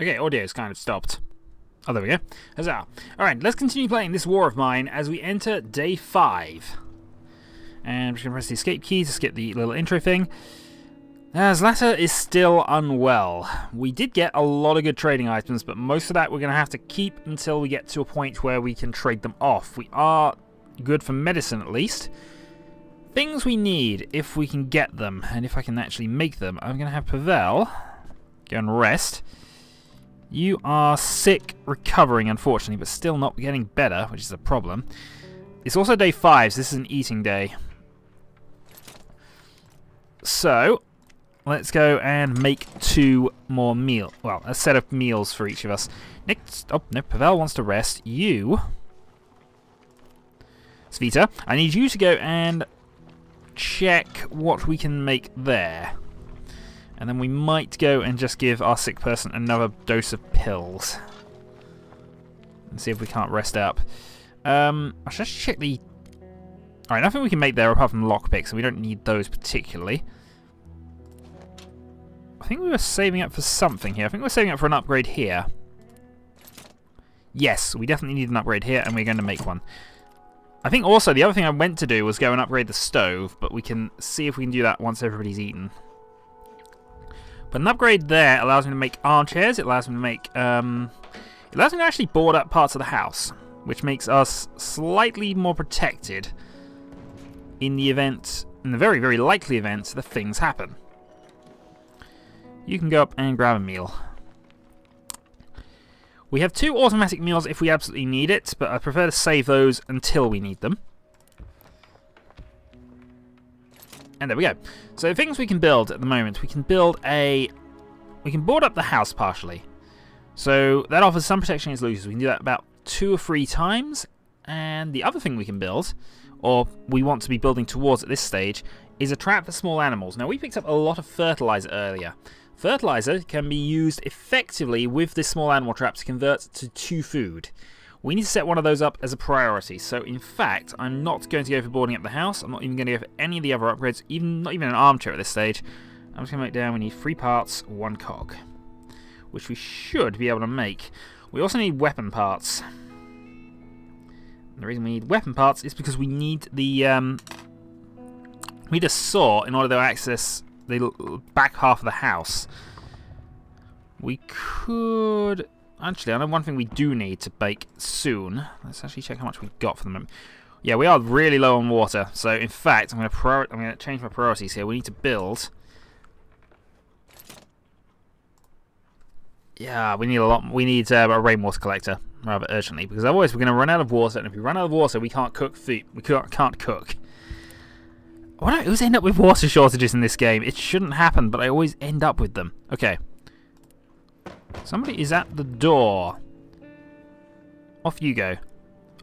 Okay, audio's kind of stopped. Oh, there we go. Huzzah. Alright, let's continue playing this war of mine as we enter day 5. And I'm just going to press the escape key to skip the little intro thing. Zlata is still unwell. We did get a lot of good trading items, but most of that we're going to have to keep until we get to a point where we can trade them off. We are good for medicine, at least. Things we need, if we can get them, and if I can actually make them. I'm going to have Pavel go and rest. You are sick, recovering, unfortunately, but still not getting better, which is a problem. It's also day 5, so this is an eating day. So, let's go and make 2 more meals. Well, a set of meals for each of us. Next, oh, no, Pavel wants to rest. You, Svita, I need you to go and check what we can make there. And then we might go and just give our sick person another dose of pills. And see if we can't rest up. I should just check the... Alright, nothing we can make there apart from lockpicks, so we don't need those particularly. I think we were saving up for something here. I think we're saving up for an upgrade here. Yes, we definitely need an upgrade here, and we're going to make one. I think also the other thing I meant to do was go and upgrade the stove, but we can see if we can do that once everybody's eaten. But an upgrade there allows me to make armchairs. It allows me to make... it allows me to actually board up parts of the house, which makes us slightly more protected in the event, in the very, very likely event that things happen. You can go up and grab a meal. We have 2 automatic meals if we absolutely need it, but I prefer to save those until we need them. And there we go. So things we can build at the moment. We can build a... We can board up the house partially. So that offers some protection against looters. We can do that about 2 or 3 times. And the other thing we can build, or we want to be building towards at this stage, is a trap for small animals. Now we picked up a lot of fertilizer earlier. Fertilizer can be used effectively with this small animal trap to convert to food. We need to set one of those up as a priority. So in fact, I'm not going to go for boarding up the house. I'm not even going to go for any of the other upgrades, not even an armchair at this stage. I'm just going to make down we need 3 parts, 1 cog, which we should be able to make. We also need weapon parts. And the reason we need weapon parts is because we need the we need a saw in order to access the back half of the house. We could... Actually, I know one thing we do need to bake soon. Let's actually check how much we've got for the moment. Yeah, we are really low on water. So, in fact, I'm going to change my priorities here. We need to build... Yeah, we need a lot. We need a rainwater collector rather urgently, because otherwise we're going to run out of water. And if we run out of water, we can't cook food. We can't cook. Why do I always end up with water shortages in this game? It shouldn't happen, but I always end up with them. Okay. Somebody is at the door. Off you go.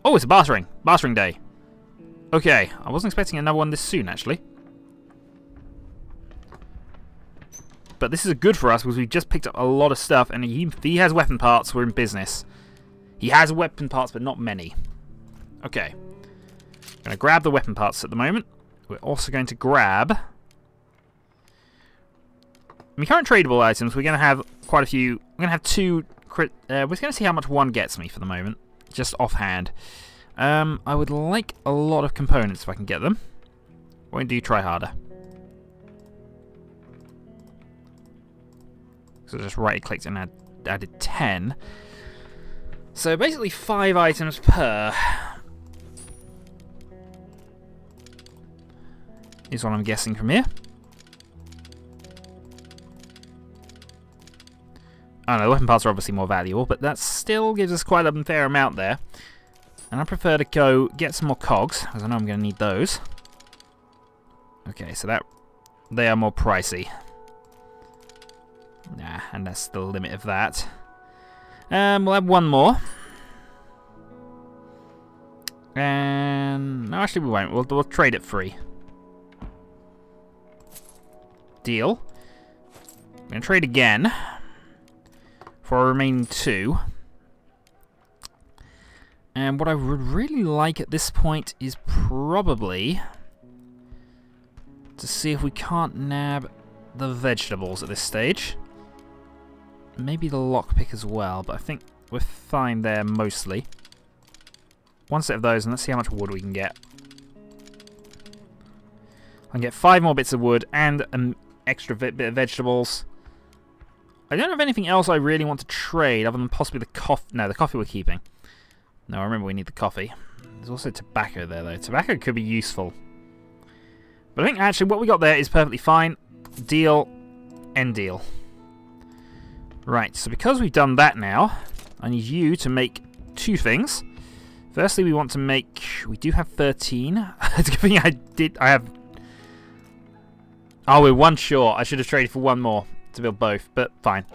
Oh, it's a bartering. Bartering day. Okay, I wasn't expecting another one this soon, actually. But this is good for us because we've just picked up a lot of stuff, and if he has weapon parts, we're in business. He has weapon parts, but not many. Okay. I'm going to grab the weapon parts at the moment. We're also going to grab... I mean, current tradable items, we're going to have quite a few. I'm going to have 2... we're going to see how much one gets me for the moment. Just offhand. I would like a lot of components if I can get them. Won't do try harder. So just right-clicked and added 10. So basically 5 items per... is what I'm guessing from here. I don't know, weapon parts are obviously more valuable, but that still gives us quite a fair amount there. And I prefer to go get some more cogs, because I know I'm going to need those. Okay, so that they are more pricey. Nah, and that's the limit of that. We'll have 1 more. And... no, actually we won't. We'll trade it free. Deal. I'm going to trade again for a remaining 2. And what I would really like at this point is probably to see if we can't nab the vegetables at this stage. maybe the lockpick as well, but I think we're fine there mostly. One set of those, and let's see how much wood we can get. I can get 5 more bits of wood and an extra bit of vegetables. I don't have anything else I really want to trade other than possibly the coffee. No, the coffee we're keeping. No, I remember we need the coffee. There's also tobacco there, though. Tobacco could be useful. But I think actually what we got there is perfectly fine. Deal. End deal. Right, so because we've done that now, I need you to make 2 things. Firstly, we want to make... We do have 13. It's a good thing I have... Oh, we're 1 short. I should have traded for 1 more to build both, but fine.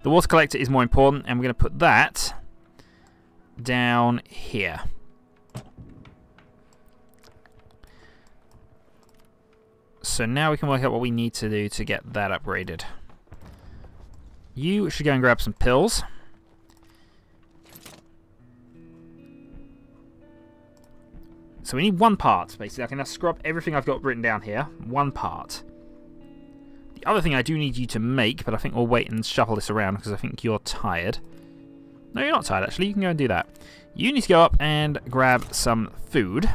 The water collector is more important, and we're going to put that down here. So now we can work out what we need to do to get that upgraded. You should go and grab some pills. So we need 1 part, basically. I can now scrub everything I've got written down here. 1 part. The other thing I do need you to make, but I think we'll wait and shuffle this around because I think you're tired. No, you're not tired, actually. You can go and do that. You need to go up and grab some food.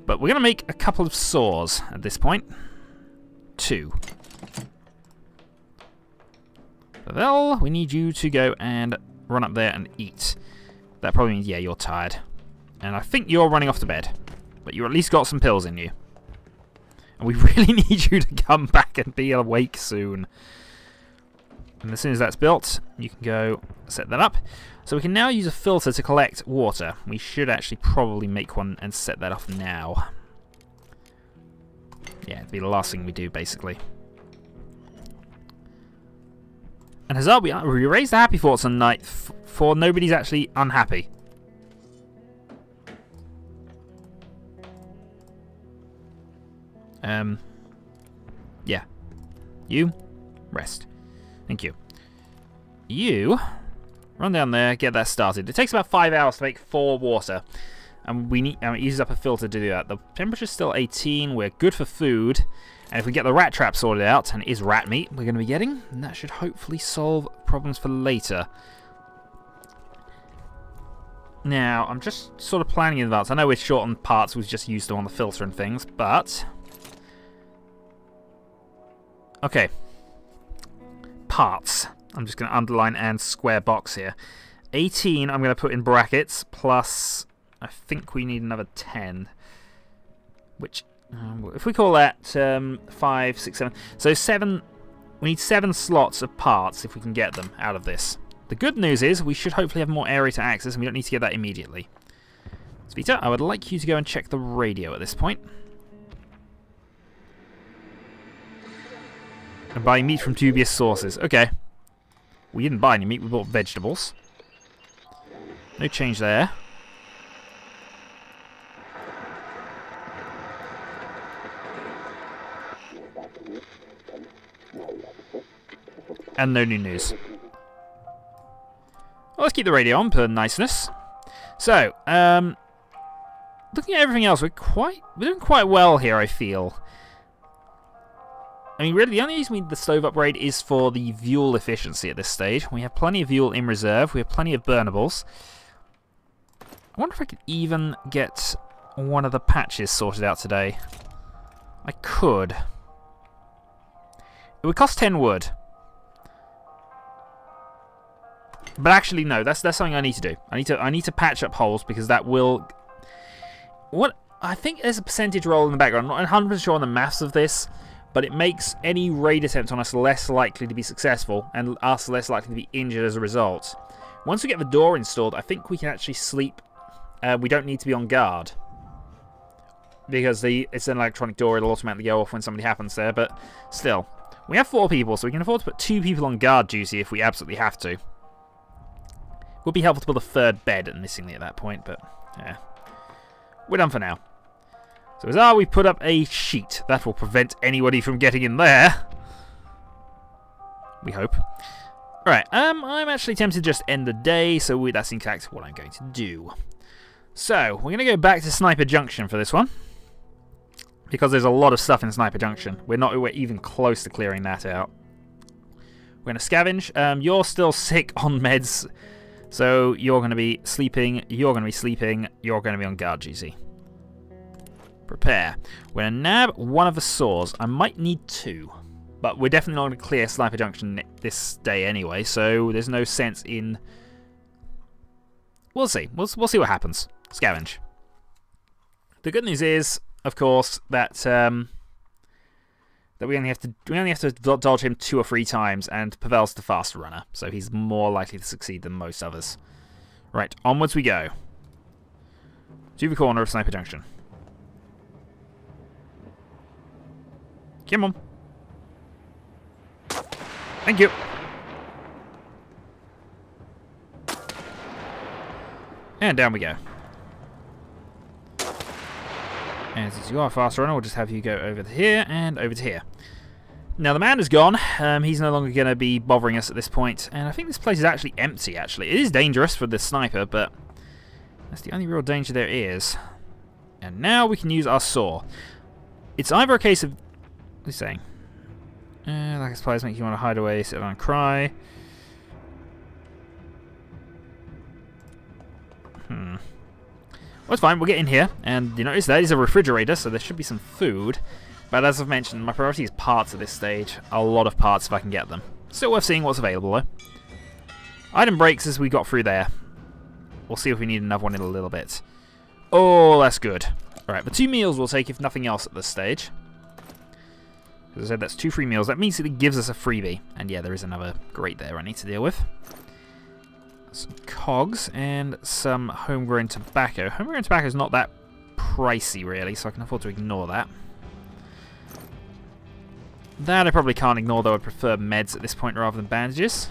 But we're going to make a couple of saws at this point. 2. Well, we need you to go and run up there and eat. That probably means, yeah, you're tired. And I think you're running off to bed. But you at least got some pills in you. And we really need you to come back and be awake soon. And as soon as that's built, you can go set that up. So we can now use a filter to collect water. We should actually probably make one and set that off now. Yeah, it'd be the last thing we do, basically. And huzzah, we raised the happy thoughts on night 4. Nobody's actually unhappy. Yeah. You, rest. Thank you. You, run down there, get that started. It takes about 5 hours to make 4 water. And it uses up a filter to do that. The temperature's still 18, we're good for food. And if we get the rat trap sorted out, and it is rat meat we're going to be getting, and that should hopefully solve problems for later. Now, I'm just sort of planning in advance. I know we're short on parts, we've just used them on the filter and things, but... Okay. Parts. I'm just going to underline and square box here. 18 I'm going to put in brackets, plus I think we need another 10. Which, if we call that 5, 6, 7. So 7, we need 7 slots of parts if we can get them out of this. The good news is we should hopefully have more area to access and we don't need to get that immediately. Svita, I would like you to go and check the radio at this point. And buy meat from dubious sources. Okay. We didn't buy any meat, we bought vegetables. No change there. And no new news. Well, let's keep the radio on per niceness. So, looking at everything else, we're doing quite well here, I feel. I mean, really, the only reason we need the stove upgrade is for the fuel efficiency at this stage. We have plenty of fuel in reserve. We have plenty of burnables. I wonder if I could even get one of the patches sorted out today. I could. It would cost 10 wood. But actually, no. That's something I need to do. I need to patch up holes because that will. What I think there's a percentage roll in the background. I'm not 100% sure on the maths of this. But it makes any raid attempt on us less likely to be successful, and us less likely to be injured as a result. Once we get the door installed, I think we can actually sleep. We don't need to be on guard. Because it's an electronic door, it'll automatically go off when somebody happens there, but still. We have 4 people, so we can afford to put 2 people on guard duty if we absolutely have to. Would be helpful to build a 3rd bed missingly at that point, but yeah. We're done for now. So as we put up a sheet. That will prevent anybody from getting in there. We hope. Alright, I'm actually tempted to just end the day, so that's in fact what I'm going to do. So, we're going to go back to Sniper Junction for this one. Because there's a lot of stuff in Sniper Junction. We're even close to clearing that out. We're going to scavenge. You're still sick on meds, so you're going to be sleeping. You're going to be sleeping. You're going to be on guard duty. Prepare. We're going to nab one of the saws. I might need 2. But we're definitely not going to clear Sniper Junction this day anyway, so there's no sense in... We'll see. We'll see what happens. Scavenge. The good news is, of course, that we only have to dodge him 2 or 3 times, and Pavel's the faster runner, so he's more likely to succeed than most others. Right, onwards we go. To the corner of Sniper Junction. Come on. Thank you. And down we go. And since you are a fast runner, we'll just have you go over to here and over to here. Now the man is gone. He's no longer going to be bothering us at this point. And I think this place is actually empty, actually. It is dangerous for the sniper, but that's the only real danger there is. And now we can use our saw. It's either a case of... What are you saying? Lack of supplies make you want to hide away, sit down and cry. Well, it's fine. We'll get in here. And you notice that is a refrigerator, so there should be some food. But as I've mentioned, my priority is parts at this stage. A lot of parts if I can get them. Still worth seeing what's available, though. Item breaks as we got through there. We'll see if we need another one in a little bit. Oh, that's good. Alright, the 2 meals we'll take if nothing else at this stage. As I said, that's 2 free meals. That means it gives us a freebie. And yeah, there is another grate there I need to deal with. Some cogs and some homegrown tobacco. Homegrown tobacco is not that pricey, really, so I can afford to ignore that. That I probably can't ignore, though. I'd prefer meds at this point rather than bandages.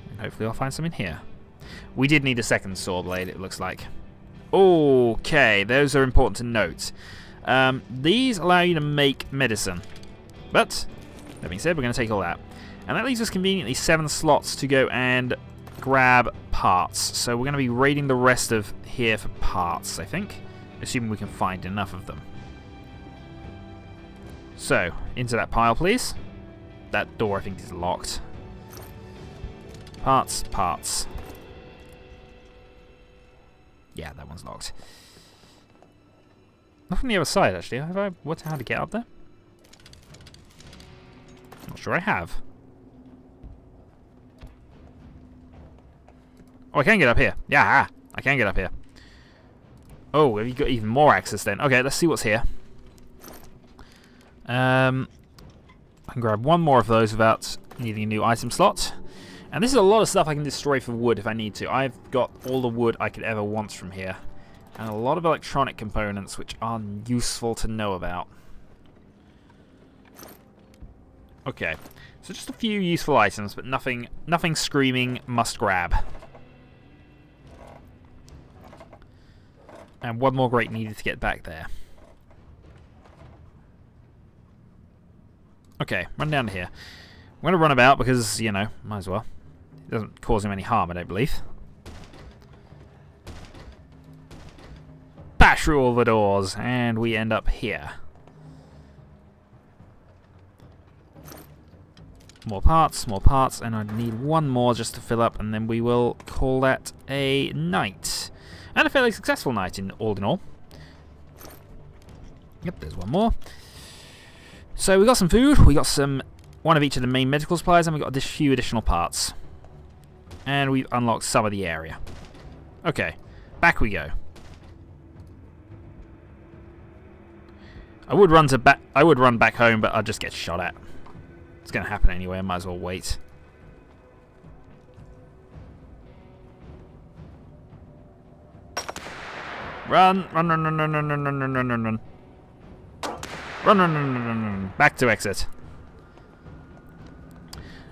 And hopefully I'll find some in here. We did need a second saw blade, it looks like. Okay, those are important to note. These allow you to make medicine. But, that being said, we're going to take all that. And that leaves us conveniently 7 slots to go and grab parts. So we're going to be raiding the rest of here for parts, I think. Assuming we can find enough of them. So, into that pile, please. That door, I think, is locked. Parts, parts. Yeah, that one's locked. Not from the other side, actually. Have I worked out how to get up there? Not sure I have. Oh, I can get up here. Yeah, I can get up here. Oh, have you got even more access then? Okay, let's see what's here. I can grab one more of those without needing a new item slot. And this is a lot of stuff I can destroy for wood if I need to. I've got all the wood I could ever want from here. And a lot of electronic components which are useful to know about. Okay, so just a few useful items, but nothing screaming must grab. And one more grate needed to get back there. Okay, run down to here. I'm going to run about because, you know, might as well. It doesn't cause him any harm, I don't believe. Bash through all the doors, and we end up here. More parts, and I need one more just to fill up, and then we will call that a night. And a fairly successful night in all. Yep, there's one more. So we got some food, we got one of each of the main medical supplies, and we got a few additional parts. And we've unlocked some of the area. Okay, back we go. I would run back home, but I'd just get shot at. It's going to happen anyway, I might as well wait. Run. Back to exit.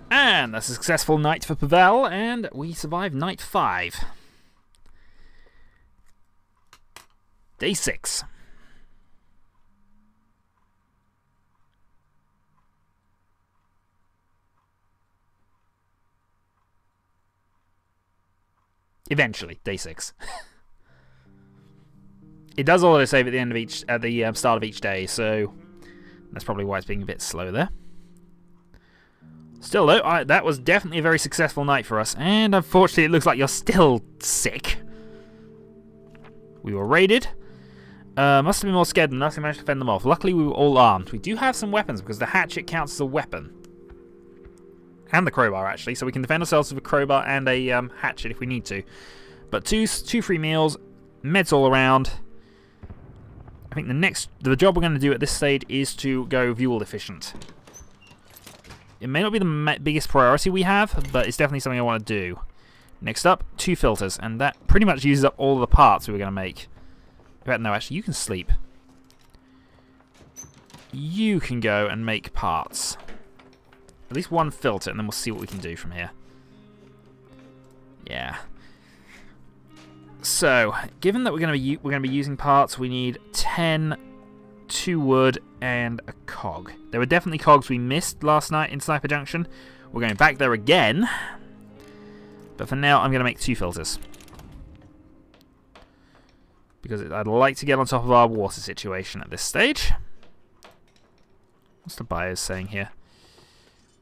And that's a successful night for Pavel, and we survived night 5. Day 6. Eventually, day 6. It does autosave at the start of each day, so that's probably why it's being a bit slow there. Still though, that was definitely a very successful night for us. And unfortunately it looks like you're still sick. We were raided. Must have been more scared than us. We managed to fend them off. Luckily we were all armed. We do have some weapons because the hatchet counts as a weapon. And the crowbar actually. So we can defend ourselves with a crowbar and a hatchet if we need to. But two free meals. Meds all around. I think the job we're going to do at this stage is to go fuel efficient. It may not be the biggest priority we have, but it's definitely something I want to do. Next up, 2 filters, and that pretty much uses up all of the parts we were going to make. In fact, no, actually, you can sleep. You can go and make parts. At least 1 filter, and then we'll see what we can do from here. Yeah. So, given that we're going to be using parts, we need 10, 2 wood, and a cog. There were definitely cogs we missed last night in Sniper Junction. We're going back there again. But for now, I'm going to make 2 filters. Because I'd like to get on top of our water situation at this stage. What's the buyers saying here?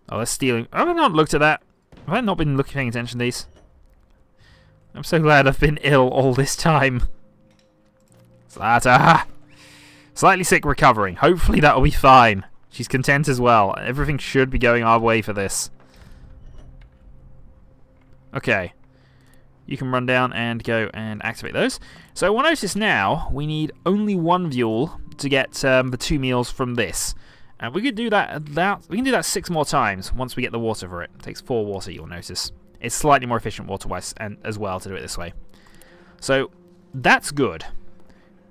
Oh, they're stealing. Have I not looked at that? Have I not been paying attention to these? I'm so glad I've been ill all this time. Zlata! Slightly sick, recovering. Hopefully that'll be fine. She's content as well. Everything should be going our way for this. Okay. You can run down and go and activate those. So we'll notice now we need only 1 fuel to get the 2 meals from this. And we could do that we can do that 6 more times once we get the water for it. It takes 4 water, you'll notice. It's slightly more efficient water-wise and as well to do it this way. So that's good.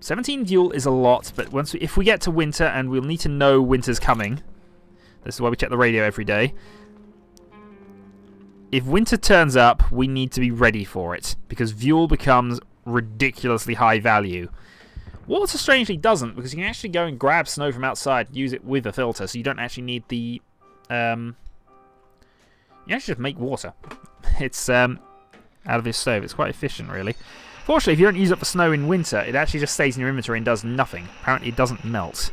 17 fuel is a lot, but if we get to winter, and we'll need to know winter's coming. This is why we check the radio every day. If winter turns up, we need to be ready for it, because fuel becomes ridiculously high value. Water strangely doesn't, because you can actually go and grab snow from outside and use it with a filter, so you don't actually need the... you actually just make water. It's out of this stove. It's quite efficient, really. Fortunately, if you don't use up the snow in winter, it actually just stays in your inventory and does nothing. Apparently it doesn't melt.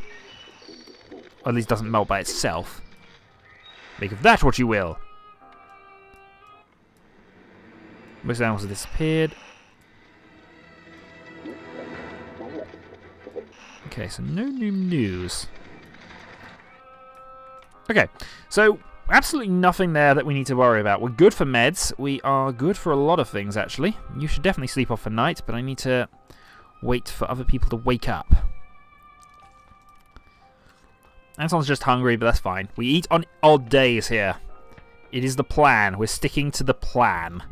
Or at least doesn't melt by itself. Make of that what you will. Most animals have disappeared. Okay, so no new news. Okay, so absolutely nothing there that we need to worry about. We're good for meds. We are good for a lot of things, actually. You should definitely sleep off for night, but I need to wait for other people to wake up. Anton's just hungry, but that's fine. We eat on odd days here. It is the plan. We're sticking to the plan.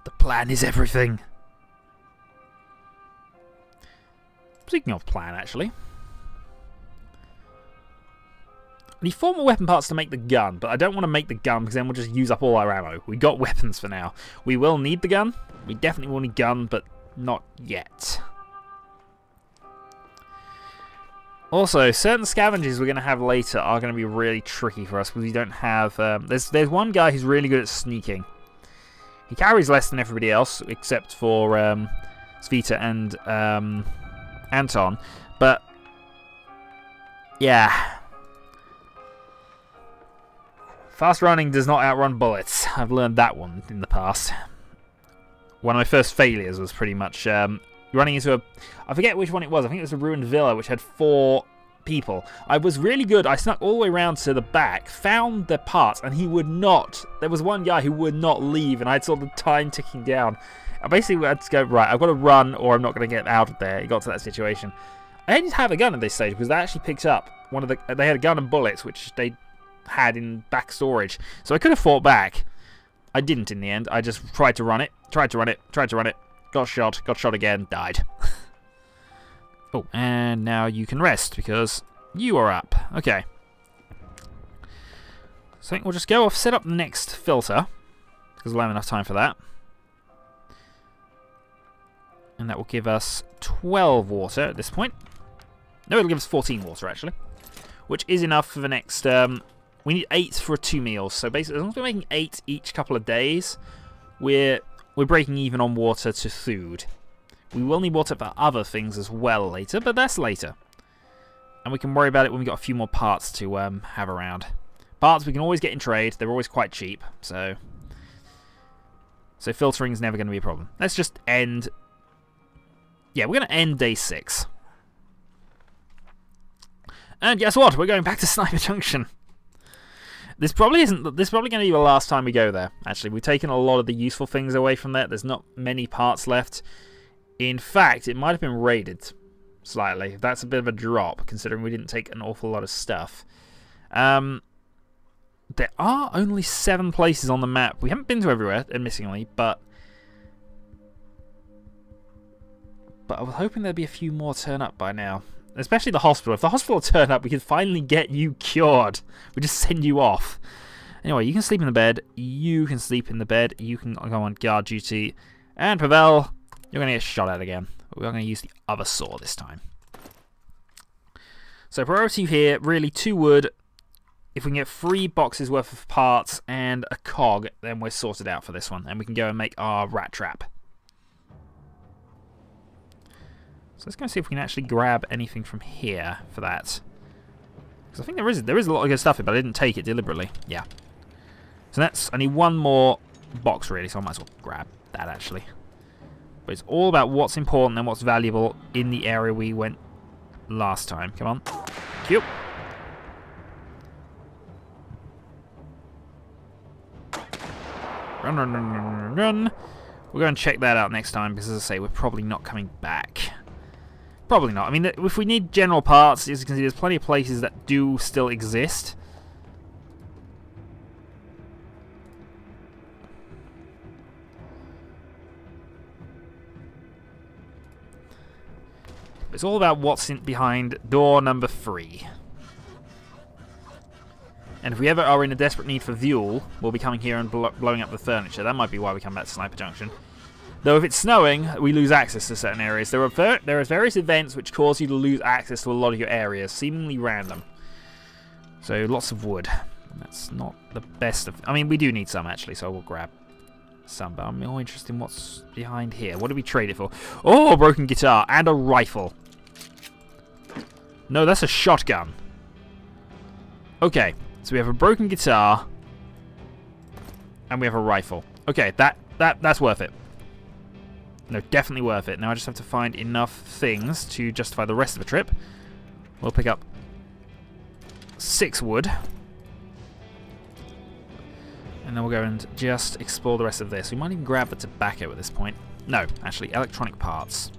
The plan is everything. Speaking of plan, actually. I need 4 more weapon parts to make the gun, but I don't want to make the gun because then we'll just use up all our ammo. We got weapons for now. We will need the gun. We definitely will need gun, but not yet. Also, certain scavengers we're going to have later are going to be really tricky for us because we don't have... there's one guy who's really good at sneaking. He carries less than everybody else, except for Svita and Anton. But, yeah... Fast running does not outrun bullets. I've learned that one in the past. One of my first failures was pretty much running into a... I forget which one it was. I think it was a ruined villa which had 4 people. I was really good. I snuck all the way around to the back, found the parts, and he would not... There was one guy who would not leave, and I saw the time ticking down. I basically had to go, right, I've got to run or I'm not going to get out of there. It got to that situation. I didn't have a gun at this stage because they actually picked up one of the... They had a gun and bullets, which they... had in back storage, so I could have fought back. I didn't in the end. I just tried to run it, tried to run it, got shot again, died. Oh, and now you can rest because you are up. Okay. So I think we'll just go off, set up the next filter because we'll have enough time for that. And that will give us 12 water at this point. No, it'll give us 14 water actually, which is enough for the next... we need 8 for 2 meals, so basically as long as we're making 8 each couple of days, we're breaking even on water to food. We will need water for other things as well later, but that's later. and we can worry about it when we got a few more parts to have around. Parts we can always get in trade. They're always quite cheap, so filtering is never going to be a problem. Let's just end. Yeah, we're going to end day 6. And guess what? We're going back to Sniper Junction. This probably isn't. This is probably going to be the last time we go there. Actually, we've taken a lot of the useful things away from there. There's not many parts left. In fact, it might have been raided slightly. That's a bit of a drop, considering we didn't take an awful lot of stuff. There are only 7 places on the map. We haven't been to everywhere, admittingly, but I was hoping there'd be a few more turn up by now. Especially the hospital. If the hospital turn up, we can finally get you cured. We just send you off. Anyway, you can sleep in the bed. You can sleep in the bed. You can go on guard duty. And Pavel, you're going to get shot at again. We're going to use the other saw this time. So priority here, really 2 wood. If we can get 3 boxes worth of parts and a cog, then we're sorted out for this one. And we can go and make our rat trap. So let's go see if we can actually grab anything from here for that. Because I think there is a lot of good stuff here, but I didn't take it deliberately. Yeah. So that's, I need 1 more box really, so I might as well grab that actually. But it's all about what's important and what's valuable in the area we went last time. Come on. Cute. Run, run, run, run, run, run. We'll go and check that out next time, because as I say, we're probably not coming back. Probably not. I mean, if we need general parts, as you can see, there's plenty of places that do still exist. It's all about what's behind door number 3. And if we ever are in a desperate need for fuel, we'll be coming here and blowing up the furniture. That might be why we come back to Sniper Junction. Though if it's snowing, we lose access to certain areas. There are various events which cause you to lose access to a lot of your areas, seemingly random. So lots of wood. That's not the best of... I mean, we do need some actually, so we'll grab some. But I'm more interested in what's behind here. What do we trade it for? Oh, a broken guitar and a rifle. No, that's a shotgun. Okay, so we have a broken guitar and we have a rifle. Okay, that's worth it. No, definitely worth it. Now I just have to find enough things to justify the rest of the trip. We'll pick up 6 wood. And then we'll go and just explore the rest of this. We might even grab the tobacco at this point. No, actually, electronic parts.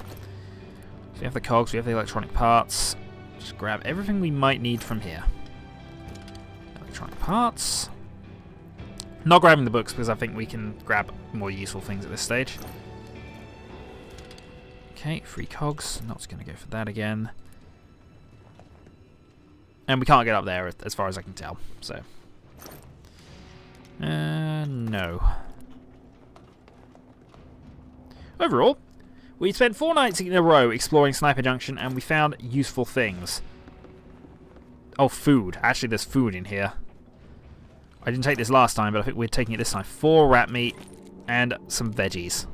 So we have the cogs, we have the electronic parts. Just grab everything we might need from here. Electronic parts. Not grabbing the books because I think we can grab more useful things at this stage. Okay, 3 cogs. Not going to go for that again. And we can't get up there as far as I can tell. So, no. Overall, we spent 4 nights in a row exploring Sniper Junction and we found useful things. Oh, food. Actually, there's food in here. I didn't take this last time, but I think we're taking it this time. 4 rat meat and some veggies.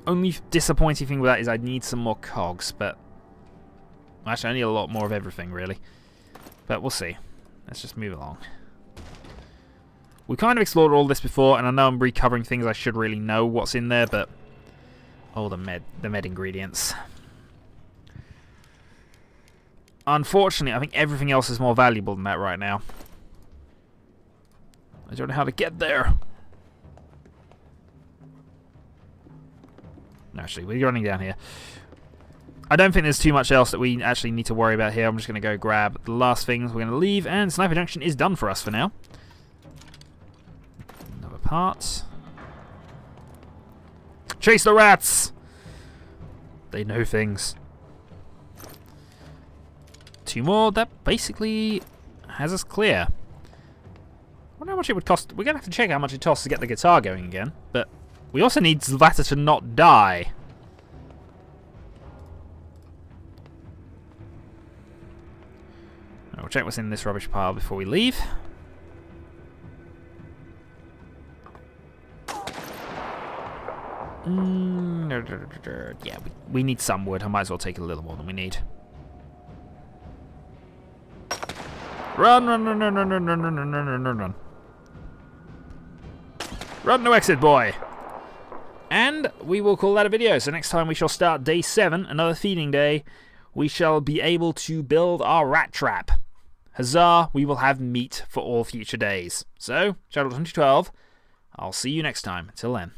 Only disappointing thing with that is I need some more cogs, but... Actually, I need a lot more of everything, really. But we'll see. Let's just move along. We kind of explored all this before, and I know I'm recovering things I should really know what's in there, but... Oh, the med ingredients. Unfortunately, I think everything else is more valuable than that right now. I don't know how to get there. Actually, we're running down here. I don't think there's too much else that we actually need to worry about here. I'm just going to go grab the last things we're going to leave, and Sniper Junction is done for us for now. Another part. Chase the rats! They know things. 2 more. That basically has us clear. I wonder how much it would cost. We're going to have to check how much it costs to get the guitar going again, but... We also need Zlata to not die. We'll check what's in this rubbish pile before we leave. Yeah, we need some wood. I might as well take a little more than we need. Run, run, run, run, run, run, run, run, run, run, run, run. Run to exit, boy. And we will call that a video. So next time we shall start day 7, another feeding day. We shall be able to build our rat trap. Huzzah, we will have meat for all future days. So, Shadowhawk 2012, I'll see you next time. Till then.